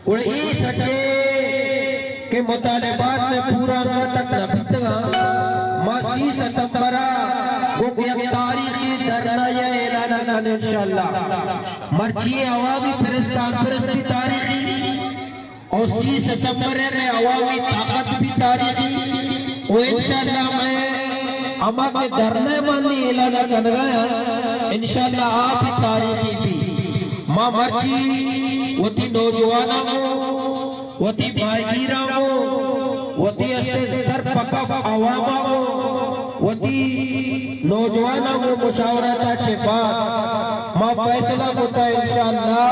اور ای سچے کہ مطالبات میں پورا تک نبیتگا ماسی ستمبرہ وہ یک تاریخی درنا یہ اعلان کرنے انشاءاللہ مرچی عوامی پرستی تاریخی اور 30 ستمبر میں عوامی طاقت بھی تاریخی اور انشاءاللہ میں اما کے درنے مانی اعلان کرنے گیا انشاءاللہ آپ ہی تاریخی بھی ماں مرچی وہ تی نوجوانوں کو وہ تی بھائیگیروں کو وہ تی استے سر پکف عواموں کو وہ تی نوجوانوں کو مشاورتا چھپات ماں فیصلہ ہوتا ہے انشاءاللہ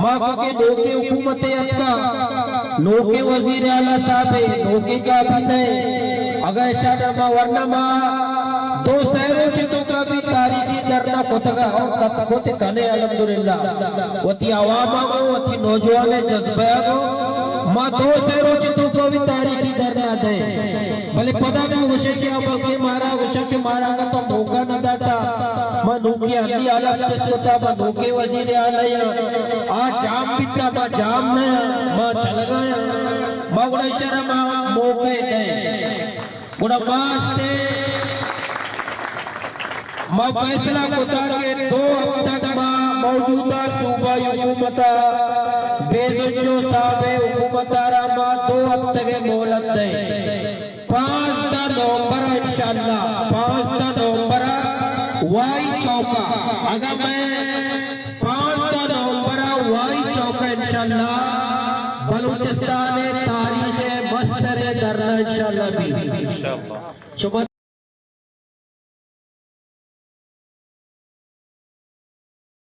ماں کو کہ نوکے حکومت اتکا نوکے وزیر اعلیٰ صاحب نوکے کا بھی نہیں اگر اشارہ ماں ورنہ ماں دو سہروں چھتوں کا بھی تاریخی درنا پتگا اور کتکوتے کھانے الحمدللہ وہ تی عوامہ کو وہ تی نوجوان جذبہ کو ماں دو سہروں چھتوں کو بھی تاریخی درنا دیں بھلے پدا بھی غشے کیا بلکہ مارا غشہ کے مارا گا تو موقع نہ داتا ماں نوکی علی علیٰ چسوتا ماں نوکی وزیر علیہ آج جام پیتا ماں جام نیا ماں چل گیا ماں گڑا اشارہ ماں موقع دیں گڑا واسطے ماں فیصلہ کتا کے 2 ہفتہ ماں موجودہ صوبہ حکومتہ بیزنجو صاحب حکومتہ را ماں 2 ہفتہ کے مولت دیں 5 نومبر انشاءاللہ 5 نومبر وائی چوکا اگر میں 5 نومبر وائی چوکا انشاءاللہ بلوچستان تاریخ مستر درنا انشاءاللہ بھی